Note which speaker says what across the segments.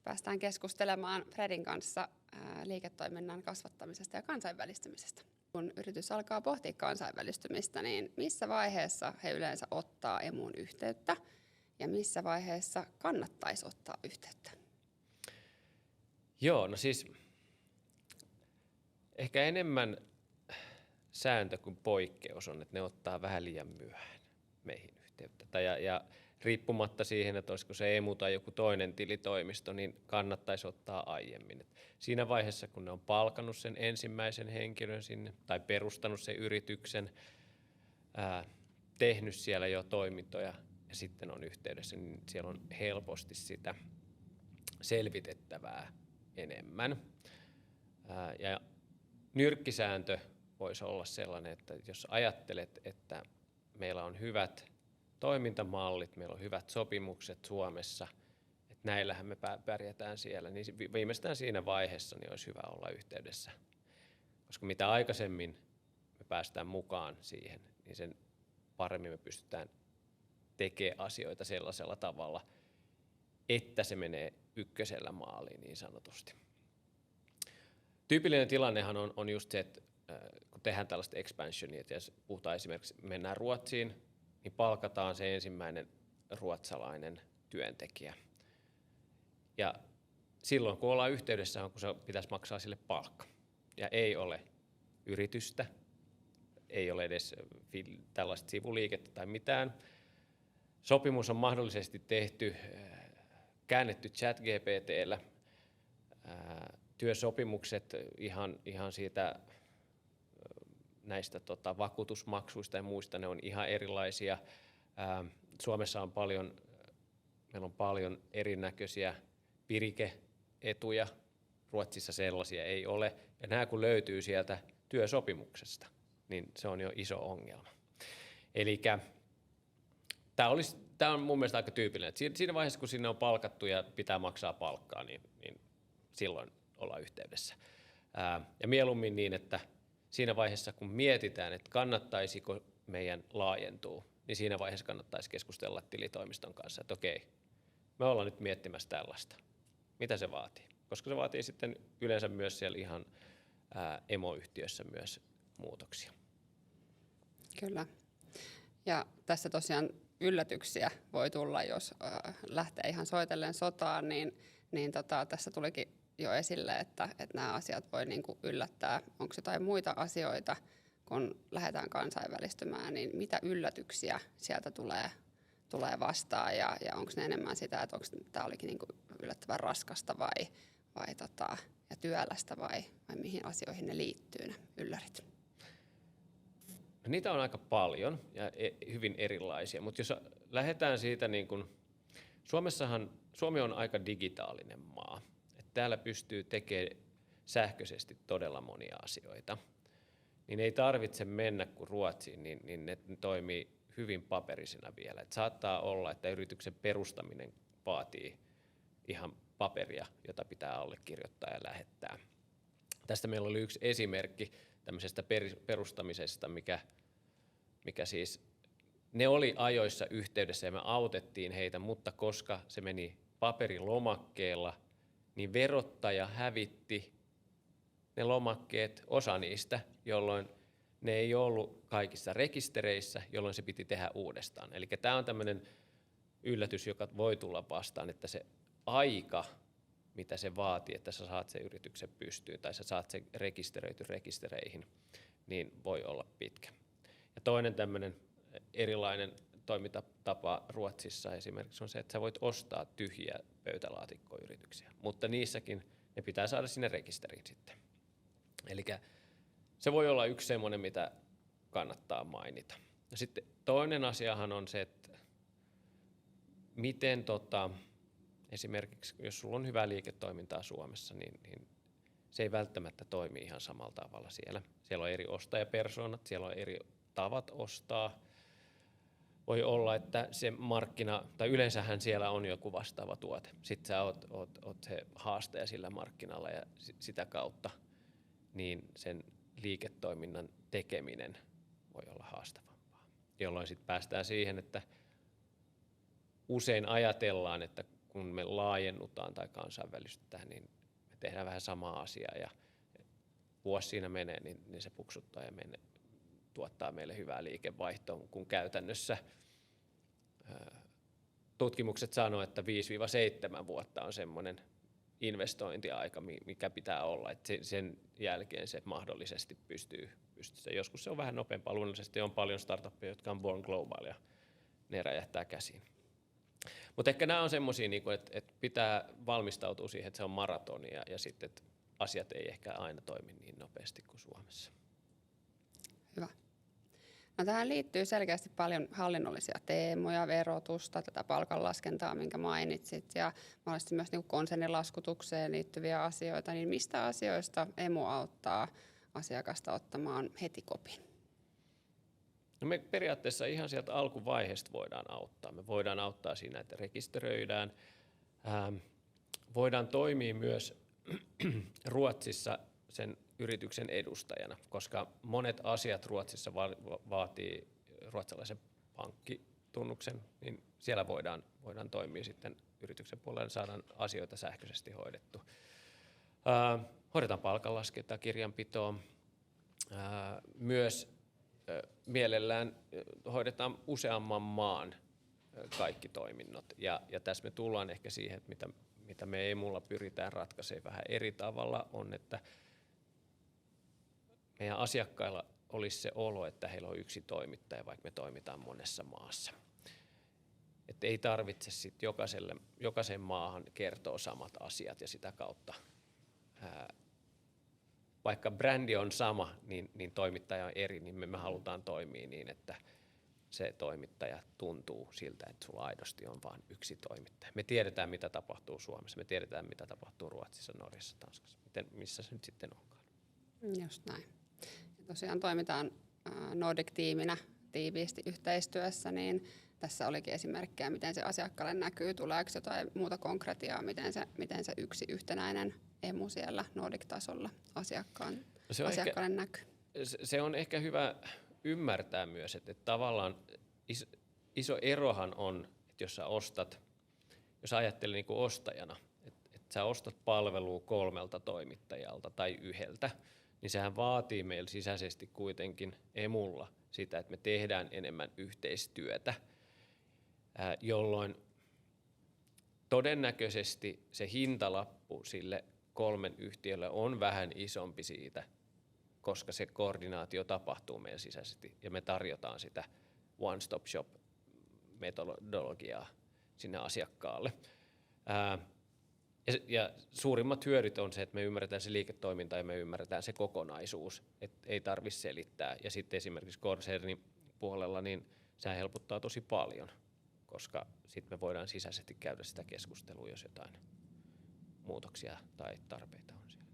Speaker 1: päästään keskustelemaan Fredin kanssa liiketoiminnan kasvattamisesta ja kansainvälistymisestä. Kun yritys alkaa pohtia kansainvälistymistä, niin missä vaiheessa he yleensä ottaa emuun yhteyttä ja missä vaiheessa kannattaisi ottaa yhteyttä?
Speaker 2: Joo, no siis ehkä enemmän sääntö kuin poikkeus on, että ne ottaa vähän liian myöhään meihin yhteyttä. Ja riippumatta siihen, että olisiko se emu tai joku toinen tilitoimisto, niin kannattaisi ottaa aiemmin. Et siinä vaiheessa, kun ne on palkannut sen ensimmäisen henkilön sinne tai perustanut sen yrityksen, tehnyt siellä jo toimintoja ja sitten on yhteydessä, niin siellä on helposti sitä selvitettävää enemmän. Ja nyrkkisääntö voisi olla sellainen, että jos ajattelet, että meillä on hyvät toimintamallit, meillä on hyvät sopimukset Suomessa, että näillähän me pärjätään siellä, niin viimeistään siinä vaiheessa niin olisi hyvä olla yhteydessä. Koska mitä aikaisemmin me päästään mukaan siihen, niin sen paremmin me pystytään tekemään asioita sellaisella tavalla, että se menee ykkösellä maaliin niin sanotusti. Tyypillinen tilannehan on just se, että kun tehdään tällaista expansionia, että jos puhutaan esimerkiksi, mennään Ruotsiin, niin palkataan se ensimmäinen ruotsalainen työntekijä. Ja silloin kun ollaan yhteydessä, kun se pitäisi maksaa sille palkka. Ja ei ole yritystä, ei ole edes tällaista sivuliikettä tai mitään. Sopimus on mahdollisesti tehty, käännetty ChatGPT:llä. Työsopimukset ihan siitä näistä vakuutusmaksuista ja muista, ne on ihan erilaisia. Suomessa meillä on paljon erinäköisiä virike-etuja, Ruotsissa sellaisia ei ole. Ja nämä kun löytyy sieltä työsopimuksesta, niin se on jo iso ongelma. Eli tämä on mun mielestä aika tyypillinen. Siinä vaiheessa, kun sinne on palkattu ja pitää maksaa palkkaa, niin silloin ollaan yhteydessä. Ja mieluummin niin, että siinä vaiheessa, kun mietitään, että kannattaisiko meidän laajentua, niin siinä vaiheessa kannattaisi keskustella tilitoimiston kanssa, että okei, me ollaan nyt miettimässä tällaista. Mitä se vaatii? Koska se vaatii sitten yleensä myös siellä ihan emoyhtiössä myös muutoksia. Kyllä.
Speaker 1: Ja tässä tosiaan yllätyksiä voi tulla, jos lähtee ihan soitellen sotaan, niin tässä tulikin jo esille, että nämä asiat voi niin kuin yllättää. Onko jotain muita asioita, kun lähdetään kansainvälistymään, niin mitä yllätyksiä sieltä tulee vastaan ja onko ne enemmän sitä, että onko tämä olikin niin kuin yllättävän raskasta ja työlästä vai mihin asioihin ne liittyy, ne yllärit?
Speaker 2: Niitä on aika paljon ja hyvin erilaisia, mutta jos lähdetään siitä, niin kun Suomi on aika digitaalinen maa. Että täällä pystyy tekemään sähköisesti todella monia asioita. Niin ei tarvitse mennä kuin Ruotsiin, niin ne toimii hyvin paperisena vielä. Et saattaa olla, että yrityksen perustaminen vaatii ihan paperia, jota pitää allekirjoittaa ja lähettää. Tästä meillä oli yksi esimerkki tämmöisestä perustamisesta, mikä siis, ne oli ajoissa yhteydessä ja me autettiin heitä, mutta koska se meni paperilomakkeella, niin verottaja hävitti ne lomakkeet, osa niistä, jolloin ne ei ollut kaikissa rekistereissä, jolloin se piti tehdä uudestaan. Eli tämä on tämmöinen yllätys, joka voi tulla vastaan, että se aika, mitä se vaatii, että sä saat sen yrityksen pystyyn tai sä saat sen rekisteröity rekistereihin, niin voi olla pitkä. Ja toinen tämmöinen erilainen toimintatapa Ruotsissa esimerkiksi on se, että sä voit ostaa tyhjiä pöytälaatikkoyrityksiä, mutta niissäkin ne pitää saada sinne rekisteriin sitten. Eli se voi olla yksi semmoinen, mitä kannattaa mainita. Ja sitten toinen asiahan on se, että miten esimerkiksi, jos sulla on hyvää liiketoimintaa Suomessa, niin se ei välttämättä toimi ihan samalla tavalla siellä. Siellä on eri ostajapersoonat, siellä on eri tavat ostaa. Voi olla, että se markkina, tai yleensähän siellä on joku vastaava tuote. Sitten sä oot se haastaja sillä markkinalla ja sitä kautta niin sen liiketoiminnan tekeminen voi olla haastavampaa. Jolloin sitten päästään siihen, että usein ajatellaan, että kun me laajennutaan tai kansainvälistytään, niin me tehdään vähän samaa asiaa ja vuosi siinä menee, niin se puksuttaa ja tuottaa meille hyvää liikevaihtoa, kun käytännössä tutkimukset sanoo, että 5-7 vuotta on semmoinen investointiaika, mikä pitää olla, että sen jälkeen se mahdollisesti pystyy. Joskus se on vähän nopeampaa, luonnollisesti on paljon startuppeja, jotka on born global ja ne räjähtää käsiin. Mutta ehkä nämä on semmoisia, että pitää valmistautua siihen, että se on maratonia ja sitten, että asiat ei ehkä aina toimi niin nopeasti kuin Suomessa.
Speaker 1: Hyvä. No, tähän liittyy selkeästi paljon hallinnollisia teemoja, verotusta, tätä palkanlaskentaa, minkä mainitsit, ja mahdollisesti myös niin kuin konsernilaskutukseen liittyviä asioita. Niin mistä asioista Emu auttaa asiakasta ottamaan heti kopin?
Speaker 2: No me periaatteessa ihan sieltä alkuvaiheesta voidaan auttaa. Me voidaan auttaa siinä, että rekisteröidään. Voidaan toimia myös Ruotsissa sen yrityksen edustajana, koska monet asiat Ruotsissa vaatii ruotsalaisen pankkitunnuksen, niin siellä voidaan toimia sitten yrityksen puolella ja saadaan asioita sähköisesti hoidettu. Hoidetaan palkanlaskentaa, kirjanpitoa, myös mielellään hoidetaan useamman maan kaikki toiminnot. Ja tässä me tullaan ehkä siihen, että mitä me Emulla pyritään ratkaisemaan vähän eri tavalla, on, että meidän asiakkailla olisi se olo, että heillä on yksi toimittaja, vaikka me toimitaan monessa maassa. Että ei tarvitse sitten jokaisen maahan kertoa samat asiat ja sitä kautta, vaikka brändi on sama, niin toimittaja on eri, niin me halutaan toimia niin, että se toimittaja tuntuu siltä, että sulla aidosti on vain yksi toimittaja. Me tiedetään, mitä tapahtuu Suomessa, me tiedetään, mitä tapahtuu Ruotsissa, Norjassa, Tanskassa, missä se nyt sitten onkaan.
Speaker 1: Just näin. Ja tosiaan toimitaan Nordic-tiiminä tiiviisti yhteistyössä, niin tässä olikin esimerkkejä, miten se asiakkaalle näkyy, tuleeko jotain muuta konkretiaa, miten se yksi yhtenäinen Emu siellä Nordic-tasolla asiakkaalle näkyy.
Speaker 2: Se on ehkä hyvä ymmärtää myös, että tavallaan iso erohan on, että jos ajattelee niin kuin ostajana, että sä ostat palvelua 3 toimittajalta tai 1, niin sehän vaatii meillä sisäisesti kuitenkin Emulla sitä, että me tehdään enemmän yhteistyötä, jolloin todennäköisesti se hintalappu sille 3 yhtiölle on vähän isompi siitä, koska se koordinaatio tapahtuu meidän sisäisesti ja me tarjotaan sitä one-stop-shop-metodologiaa sinne asiakkaalle. Ja suurimmat hyödyt on se, että me ymmärretään se liiketoiminta ja me ymmärretään se kokonaisuus, että ei tarvitse selittää. Ja sitten esimerkiksi konsernin puolella, niin sehän helpottaa tosi paljon, koska sitten me voidaan sisäisesti käydä sitä keskustelua, jos jotain muutoksia tai tarpeita on siellä.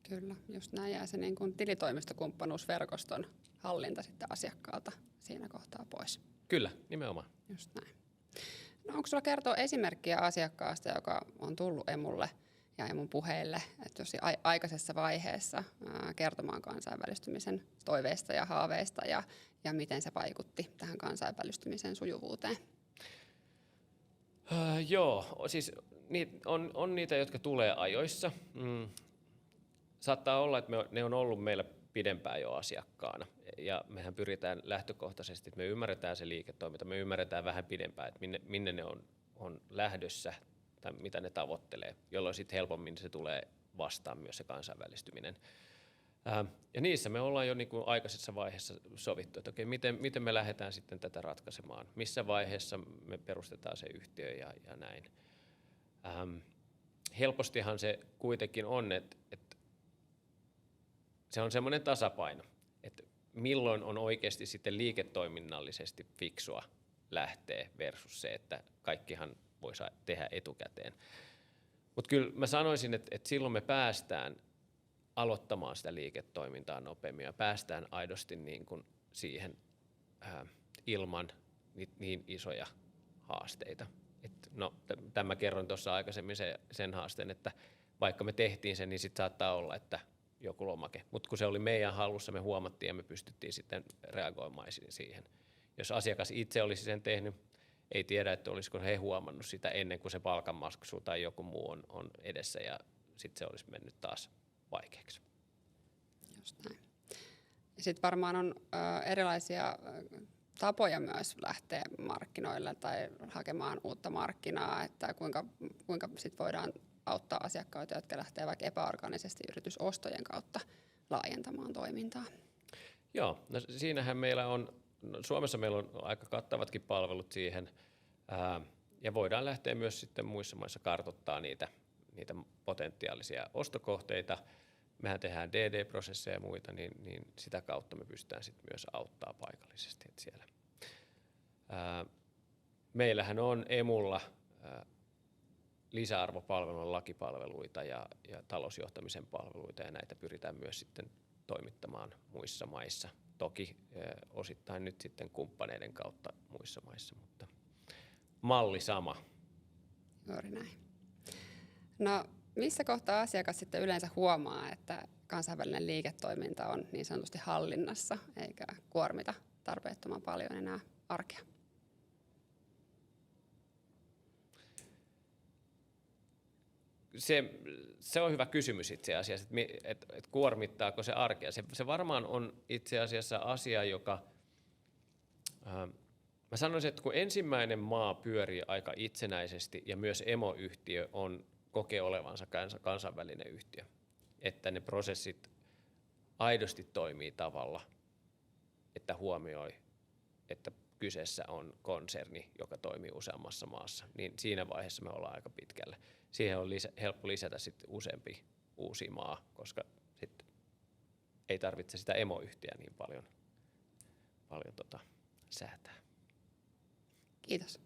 Speaker 1: Kyllä, just näin jää se niin kuin tilitoimistokumppanuusverkoston hallinta sitten asiakkaalta siinä kohtaa pois.
Speaker 2: Kyllä, nimenomaan.
Speaker 1: Just näin. No, onko sulla kertoa esimerkkiä asiakkaasta, joka on tullut Emulle ja Emun puheille, että jos aikaisessa vaiheessa kertomaan kansainvälistymisen toiveista ja haaveista ja miten se vaikutti tähän kansainvälistymisen sujuvuuteen?
Speaker 2: Joo, siis on niitä, jotka tulee ajoissa. Saattaa olla, että ne on ollut meillä pidempään jo asiakkaana. Ja mehän pyritään lähtökohtaisesti, että me ymmärretään se liiketoiminta, me ymmärretään vähän pidempään, että minne ne on lähdössä tai mitä ne tavoittelee, jolloin sitten helpommin se tulee vastaan myös se kansainvälistyminen. Ja niissä me ollaan jo niin kuin aikaisessa vaiheessa sovittu, että okei, miten me lähdetään sitten tätä ratkaisemaan, missä vaiheessa me perustetaan se yhtiö ja näin. Helpostihan se kuitenkin on, että se on semmoinen tasapaino, että milloin on oikeasti sitten liiketoiminnallisesti fiksua lähteä versus se, että kaikkihan voi tehdä etukäteen. Mutta kyllä mä sanoisin, että silloin me päästään aloittamaan sitä liiketoimintaa nopeammin ja päästään aidosti niin kuin siihen ilman niin isoja haasteita. Tämä kerroin tuossa aikaisemmin sen haasteen, että vaikka me tehtiin sen, niin sitten saattaa olla, että joku lomake. Mutta kun se oli meidän hallussa, me huomattiin ja me pystyttiin sitten reagoimaan siihen. Jos asiakas itse olisi sen tehnyt, ei tiedä, että olisiko he huomannut sitä ennen kuin se palkanmaksu tai joku muu on edessä ja sitten se olisi mennyt taas vaikeaksi.
Speaker 1: Just näin. Sitten varmaan on erilaisia tapoja myös lähteä markkinoille tai hakemaan uutta markkinaa, että kuinka sit voidaan auttaa asiakkaita, jotka lähtee vaikka epäorganisesti yritysostojen kautta laajentamaan toimintaa.
Speaker 2: Joo, no siinähän Suomessa meillä on aika kattavatkin palvelut siihen, ja voidaan lähteä myös sitten muissa maissa kartoittaa niitä potentiaalisia ostokohteita. Mehän tehdään DD-prosesseja ja muita, niin sitä kautta me pystytään sitten myös auttaa paikallisesti. Et siellä. Meillähän on Emulla lisäarvopalvelun lakipalveluita ja talousjohtamisen palveluita, ja näitä pyritään myös sitten toimittamaan muissa maissa. Toki osittain nyt sitten kumppaneiden kautta muissa maissa, mutta malli sama.
Speaker 1: Juuri näin. No, missä kohtaa asiakas sitten yleensä huomaa, että kansainvälinen liiketoiminta on niin sanotusti hallinnassa, eikä kuormita tarpeettoman paljon enää arkea?
Speaker 2: Se on hyvä kysymys itse asiassa, että kuormittaako se arkea. Se varmaan on itse asiassa asia, joka... Mä sanoisin, että kun ensimmäinen maa pyörii aika itsenäisesti ja myös emoyhtiö kokee olevansa kansainvälinen yhtiö, että ne prosessit aidosti toimii tavalla, että huomioi, että kyseessä on konserni, joka toimii useammassa maassa, niin siinä vaiheessa me ollaan aika pitkällä. Siihen on helppo lisätä sitten useampi uusi maa, koska sitten ei tarvitse sitä emoyhtiöä niin paljon säätää.
Speaker 1: Kiitos.